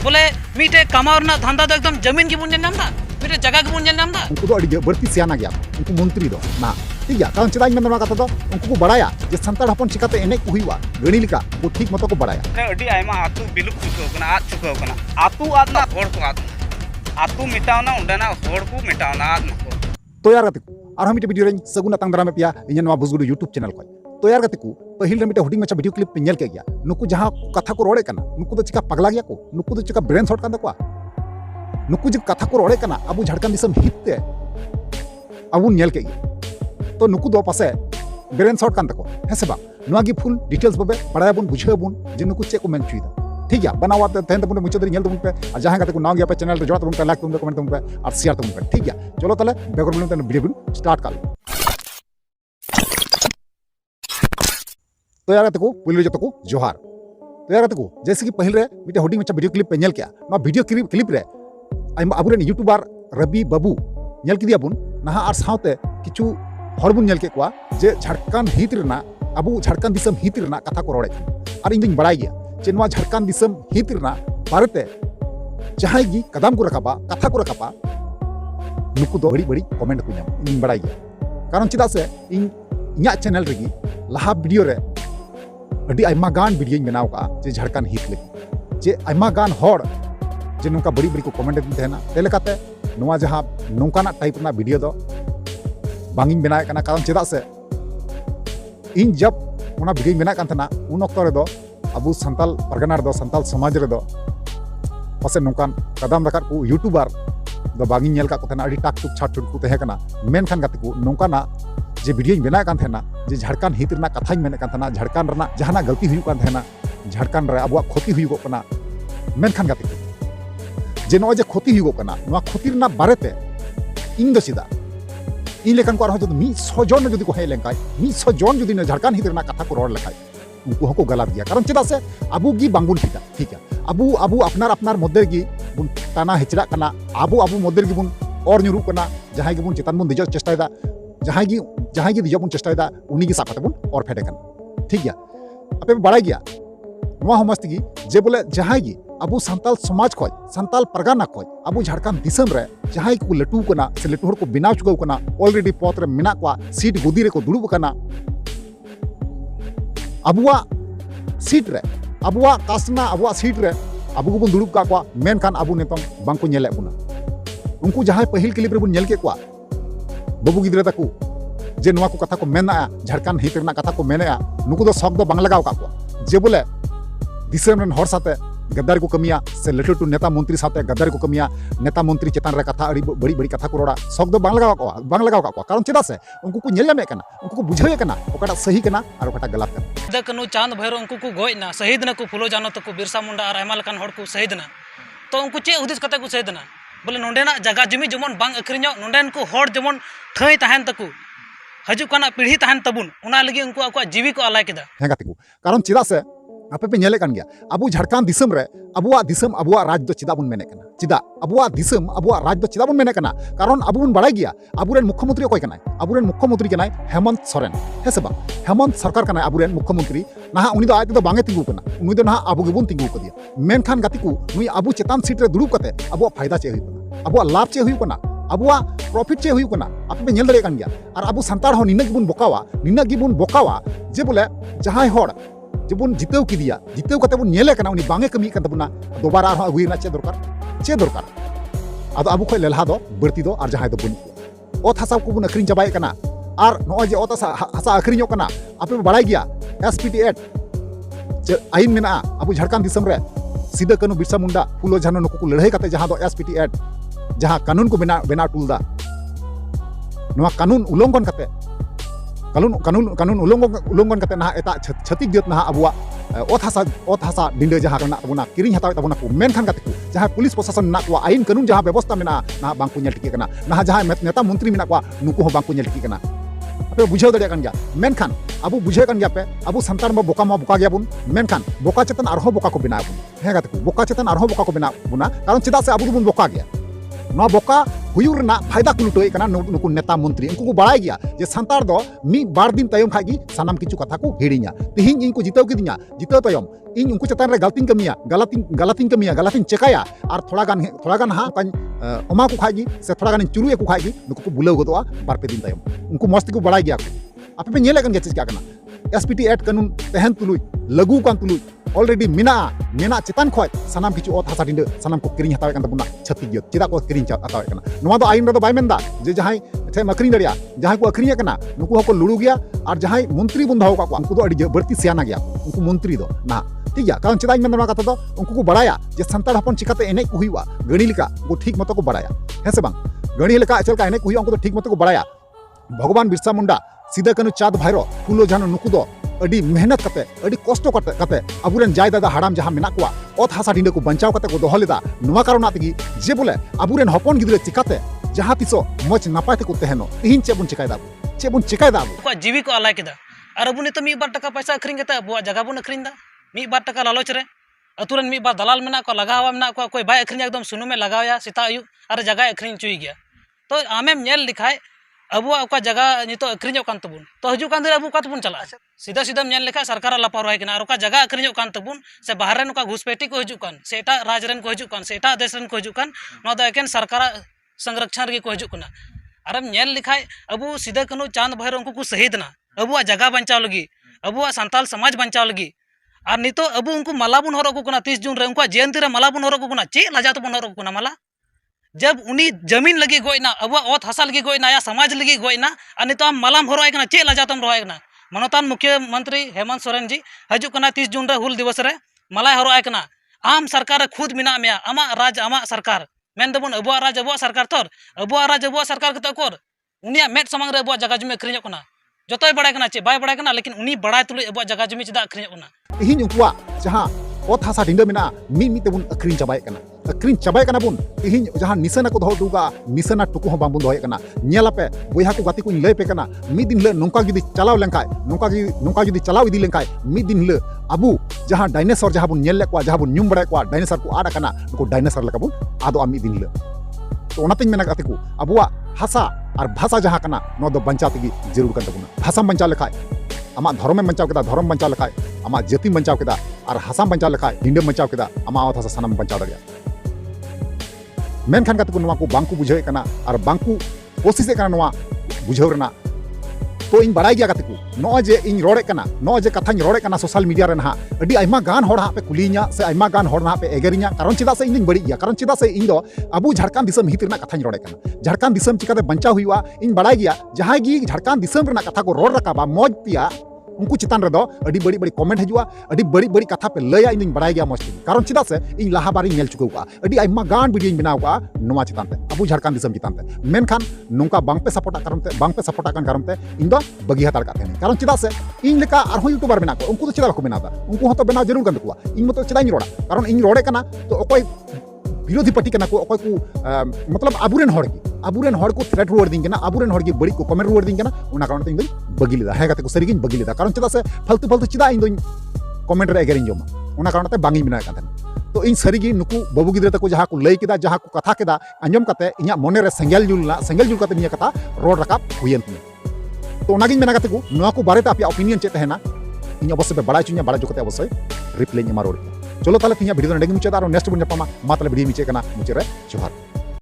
बोले मीटे कमाओ ना धंधा दो एकदम जमीन की बुन नाम दा मीटे जगह की बुन नाम दा उनको तो बढ़ती सियाना गया उनको मंत्री दो ना ठीक है कारण चेदा मेन कथा दो उनको को बड़ाया जे संताल हपन चिकाते एने को हुआ गणी लिका वो ठीक मतो को बड़ाया अडी आयमा आतु बिलुप चुको कना आत चुको कना आतु आदना होड़ को आतु मिटावना उंडना होड़ को मिटावना आद तो यार गते और हम वीडियो रेंज सगुना तंग दरामे पिया इन नवा बुजगुडु यूट्यूब चैनल को तो यार गते को पहिल रे मिटे हुडिंग मचा वीडियो क्लिप पे नेल के गया नुकु जहां कथा को रोड़े कना नुकु तो चिका पगला गया को नुकु तो चिका ब्रेन शॉट कांदा को नुकु जो कथा को रोड़े कना अबु झारखंड दिसम हितते अबु नेल के गया तो नुकु दो पासे ब्रेन शॉट कांदा को हेसे बा नवागी फुल डिटेल्स बबे बड़ाया बुन बुझे बुन जे नुकु चे को मेन चुईदा ठीक है बनावा तेन तबन मुझे तो नेल तबन पे और जहां गते को नाव गया पे चैनल रे जोड़ा तबन पे लाइक तबन पे कमेंट तबन पे और शेयर तबन पे ठीक है चलो तले बेगर बिन वीडियो बिन स्टार्ट कर तो यार को पुलिस जो को जोहार तो यार को जैसे कि पहले रे मिटे होडिंग मचा वीडियो क्लिप पे नेल क्या ना वीडियो क्लिप रे अबुरेन यूट्यूबर रवि बाबू नेल किदिया बुन नहा आर साउते किछु हर बुन नेल के कोआ जे झारखंड हित रेना अबु झारखंड दिसम हित रेना कथा को रोड़े और इन दिन बड़ाई गया जे नवा झारखंड दिसम हित रेना बारते जहां गी कदम को रखाबा कथा को रखाबा नुकु दो बड़ी बड़ी कमेंट को नाम इन बड़ाई गया कारण चिदा से इन इया चैनल रेगी लाहा वीडियो रे अडी आयमा गान वीडियो बनाव का जे झारखंड हित लगी जे आयमा गान हर जे नोका बड़ी बड़ी को कमेंट दिन तेना तेलेकाते नोवा जहां नोकाना टाइप ना वीडियो दो बांगिंग बनाए कना कारण चिदा से इन जब ओना वीडियो बना कान थना उन ओक्तो रे दो अबु संताल परगना रे दो संताल समाज रे दो पासे नोकान कदम रकार को यूट्यूबर दो बांगिंग नेल का को थना अडी टाक टुक छाट टुक को तहे कना मेन खान गाते को नोकाना जे वीडियो बना कान थना जे झारखंड हित रना कथा मेने कान थना झारखंड रना जहाना गलती हुई कान थना झारखंड रे अबुआ क्षति हुई को कना मेन खान गाते को जे नो जे क्षति हुई को कना नोआ क्षति रना बारेते इन दो सीधा इन लेकन को आरो जो 100 जन जदि को हे लेंकाय 100 जन जदि झारखंड हित रना कथा को रोड़ लेखाय उनको हको गलत गया कारण चेदा से अबु गी बांगुन ठीक है अबु अपनार मध्य गी बुन ताना हिचरा कना अबु मध्य गी बुन और न्यूरु कना जहां गी बुन चेतन बुन दिजो चेष्टायदा जहां गी दिजो बुन चेष्टायदा उनी गी सापते बुन और फेडे कना ठीक है अपे बड़ा गया नवा हमस्त गी जे बोले जहां गी अबु संताल समाज खय संताल परगना खय अबु झारखंड दिसम रे जहां को लटू कना से लटू हर को बिना चुकाव कना ऑलरेडी पथ रे मिना को सीट गुदी रे को दुड़ुब कना अबुआ सीट रे अबुआ कासना अबुआ सीट रे अबु को बुन दुड़ुब का को मेन खान अबु नेतम बांग को नेले बुना उनको जहां पहिल क्लिप रे बुन नेल के को बाबू गिद्रे तकू जे नवा को कथा को मेना झारखंड हित रना कथा को मेना नुकु दो शक दो बांग लगाव का को जे बोले दिसम रन हर साथे गद्दारी को कमिया से लटू टू नेता मंत्री साथे गद्दारी को कमिया नेता मंत्री चेतन रे कथा बड़ी बड़ी कथा को रोड़ा शक दो बांग लगाव का कारण चेदा से उनको को नेल कना उनको को बुझावे कना ओकाटा सही कना और ओकाटा गलत कना दकनु चांद भैरो उनको को गोइना शहीद ना को फुलो जानो तको बिरसा मुंडा और आयमा लकान हड़ को शहीद ना तो उनको चे हुदिस कथा को शहीद ना बोले नोंडेना जगह जमी जमन बांग अखरिño नोंडेन को हड़ जमन थई तहन तको हजू काना पीढ़ी तहन तबुन उना लगी उनको आको जीवी को अलाय केदा हे गाते को कारण चिदा से आपे पे नेले कान गया अबु झारखंड दिसम रे अबुआ दिसम अबुआ राज दो चिदा बुन मेने कना चिदा अबुआ दिसम अबुआ राज दो चिदा बुन मेने कना कारण अबु बुन बड़ाई गया अबुरेन मुख्यमंत्री कोई कनाय अबुरेन मुख्यमंत्री कनाय हेमंत सोरेन हेसे बा हेमंत सरकार कनाय अबुरेन मुख्यमंत्री नहा उनी दो आय तो बांगे तिंगु कना उनी दो नहा अबु गेबुन तिंगु कदिया मेन खान गाती को नुई अबु चेतान सीट रे दुड़ुब कते अबुआ फायदा चे हुई कना अबुआ लाभ चे हुई कना अबुआ प्रॉफिट चे हुई कना आपे नेल दरे कान गया और अबु संतार हो निना गिबुन बोकावा जे बोले जहां हड़ जबुन जितेव किदिया जितेव कते बुन नेले कना उनी बांगे कमी कन तबुना दोबारा आरो अगुइना चे दरकार आदो अबु खय लेलहा दो बर्ती दो और जहां दो बुन ओत हसा को बुन अखरिन चाबाय कना और नो जे ओत हसा अखरिño कना आपे बड़ाई गया एसपीटी 8 जे आइन मेना अबु झारखंड दिसम रे सीधा कनु बिरसा मुंडा फुलो झानो नुको को लड़ाई कते जहां दो एसपीटी 8 जहां कानून को बना टुलदा नवा कानून उल्लंघन कते कानून उल्लंघन करते ना एता छतिक दियत ना अबुआ ओत हसा डिंडे जहां करना तबुना किरिंग हताव तबुना को मेन खान गाते को जहां पुलिस प्रशासन ना को आइन कानून जहां व्यवस्था मेना ना बांग को नेल टिके कना ना जहां नेता मंत्री मेना को नुको हो बांग को नेल टिके कना आपे बुझाव दरिया कान गया मेन खान अबु बुझे कान गया पे अबु संतार मा बोका गया बुन मेन खान बोका चेतन आरो बोका को बिना बुन हे गाते को बोका चेतन आरो बोका को बिना बुना कारण चिदा से अबु बुन बोका गया ना बोका हुयूर ना फायदा को लुटोए कना नुकु नेता मंत्री उनको बड़ाई गया जे संतार दो मी बार दिन तयम खागी सानाम किछु कथा को हिड़िया तिहिं इनको जिताव किदिया जिताव तयम इन उनको चतान रे गलतिन कमिया चेकाया और थोड़ा गान हाँ अमा को खागी से थोड़ा गान चुरुए को खागी नुकु को बुलाव गदोआ बार पे दिन तयम उनको मस्ती को बड़ाई गया आपे पे नेले कन क्या करना एसपीटी एक्ट कानून तहन तुलुई लागू कान तुलुई ऑलरेडी मेना चितान खय सानाम किछु ओत हासा डिंडे सानाम को किरिंग हतावे कान तबुना छत्ती गियो चिदा को किरिंग हतावे कना नोवा दो आईन रे दो बाय मेनदा जे जहाई ठे मकरिंग दरिया जहाई को अखरिया कना नुकु हको लुड़ू गया और जहाई मंत्री बन दो का उनको दो अडी बर्ती सियाना गया उनको मंत्री दो ना ठीक गया कारण चिदा मेन कथा दो उनको को बड़ाया जे संतार हपन चिकाते एने को हुईवा गणी लिका उनको ठीक मतो को बड़ाया है से बांग गणी लिका चलका एने को हुईवा उनको तो ठीक मतो को बड़ाया भगवान बिरसा मुंडा सीधा कानू चाँद भैरो फुलो जानो नुकु दो अडी मेहनत करते अडी कष्ट करते अबुरेन जाय दादा हाड़ाम जहाँ मेना कोआ ओत हासा डिंडे को बंचाव करते को दोहो लेदा नुवा कारणा तेगी जे बोले अबुरेन हपन गिद्रे चिकाते जहाँ तिसो मच नापाय तेको तेहनो तिहिन चेबुन चिकायदा को जीवी को आलाय केदा और अबु नित 1-2 टका पैसा अखरिंग कते अबुआ जगह बुन अखरिंग दा 1-2 टका लालच रे अतुरन 1-2 दलाल मेना को लगावा मेना को कोई बाय अखरिंग एकदम सुनु में लगाया सीता आयु और जगह अखरिंग चुई गया तो आमेम नेल लिखाय अबुआ ओका जगह नितो अखरिंजो कान तबुन तो हजू कान अबु का तबुन चला सीधा सीधा नेल लेखा सरकार लापरवाही कना और ओका जगह अखरिंजो कान तबुन से बाहर रेन ओका घुसपेटी को हजू कान से एटा राज रेन को हजू कान से एटा देश रेन को हजू कान नो द एकेन सरकार संरक्षण रे को हजू कना और नेल लिखाय अबु सीधा कानू चांद भैरो उनको को शहीद ना अबुआ जगह बंचाव लगी अबुआ संताल समाज बंचाव लगी और नितो अबु उनको माला बुन हरो को कना 30 जून रे उनको जयंती रे माला बुन हरो को कना चे लाजा तो बुन हरो को कना माला जब उनी जमीन लगी गोयना अब ओत हसा लगी गोयना या समाज लगी गोयना और नितो हम मालाम हरोय कना चे लाजातम रोय कना मनोतान मुख्यमंत्री हेमंत सोरेन जी हजू कना 30 जून रे हुल दिवस रे माला हरोय कना आम सरकार खुद मिना मेया आमा राज आमा सरकार मेन दबुन अबुआ राज अबुआ सरकार तोर अबुआ राज अबुआ सरकार कते कोर उनिया मेट समंग रे अबुआ जगह जमी अखरिño कना जतोय बड़ाय कना चे बाय बड़ाय कना लेकिन उनी बड़ाय तुलु अबुआ जगह जमी चदा अखरिño कना तिहिन उनकुआ जहाँ ओत हासा डिंडे मेना मी तेबुन अखरिंग चाबाय कना बुन तिहिन जहाँ निशाना को दो दुगा निशाना टुकु हो बांबुन दोय कना नेलापे बोया को गाती को लय पे कना मी दिन ले नोंका जुदी चलाव लेंखाय नोंका जुदी चलाव इदी लेंखाय मी दिन ले अबु जहाँ डायनासोर जहाँ बुन नेल लेकवा जहाँ बुन न्यूम बड़ाय को डायनासोर को आड़ा कना नुको डायनासोर लेका बुन आदो आमी दिन ले तो ओनातिन मेना गाती को अबुआ हासा और भाषा जहाँ कना नो दो बंचा तेगी जरूर कर तबुना भाषा बंचा लेखाय आमा धर्म में बंचाव केदा धर्म बंचाव लेखाय आमा जाति बंचाव केदा और हासा बंचाव लेखाय डिंडे बंचाव केदा आमा आवत हासा सानाम बंचाव दरिया मेनखान गाते को नवा को बांकु बुझावे कना और बांकु कोशिश कना नवा बुझाव रना तो इन बड़ाई गया गाते को नो जे इन रोड़े कना नो जे कथाñ रोड़े कना सोशल मीडिया रे ना अडी आइमा गान होड़ हा पे कुलीኛ से आइमा गान होड़ ना पे एगेरिኛ कारण चिदा से इन बड़ी गया कारण चिदा से इन दो अबु झारखंड दिसम हित रना कथाñ रोड़े कना झारखंड दिसम चिकाते बंचाव हुआ इन बड़ाई गया जहां गी झारखंड दिसम रना कथा को रोड़ रकाबा मौज पिया उनको चितान रे दो अडी बड़ी कमेंट हजुआ अडी बड़ी कथा पे लया इन बड़ाई गया मौज कारण चिदा से इन लाहा बारी नेल चुकौ का अडी आइमा गान वीडियो बनाव का नोवा चितान पे अबु झारखंड दिसम चितान पे मेनखान नोंका बांग पे सपोर्ट कारण ते इन दो बगी हतार का कारण चिदा से इन लेका आरो यूट्यूबर बना को उनको तो चिदा को बनाता उनको हतो बना जरूर गन को इन मतो चिदा इन रोड़ा कारण इन रोड़े कना तो अकोय विरोधी पार्टी कना को अकोय को मतलब अबुरेन हड़ को थ्रेट रुआड़ दिन कना अबुरेन हड़ की बड़ी को कमेंट रुआड़ दिन कना उना कारण ते इन बगी लेदा है गाते को सरीगिन बगी लेदा कारण चिदा से फालतू चिदा इन दो कमेंट रे एगेरिन जोमा उना कारण ते बांगी बिना कान तो इन सरीगी नुकु बाबू गिद्रे तको जहाँ को लय केदा जहाँ को कथा केदा अंजम काते इnya मोने रे सेंगेल जुल काते निया कथा रोड रकाब हुयन तिया तो ओनागिन मेना काते को नोआ को बारे ते आपया ओपिनियन चे तहेना इन अवश्य पे बड़ा चुनिया बड़ा जोकते अवश्य रिप्लाई एमा रोड चलो ताले तिया वीडियो नेगे मुचे दारो नेक्स्ट बन जपामा मा ताले वीडियो मिचे कना मुचे रे जोहार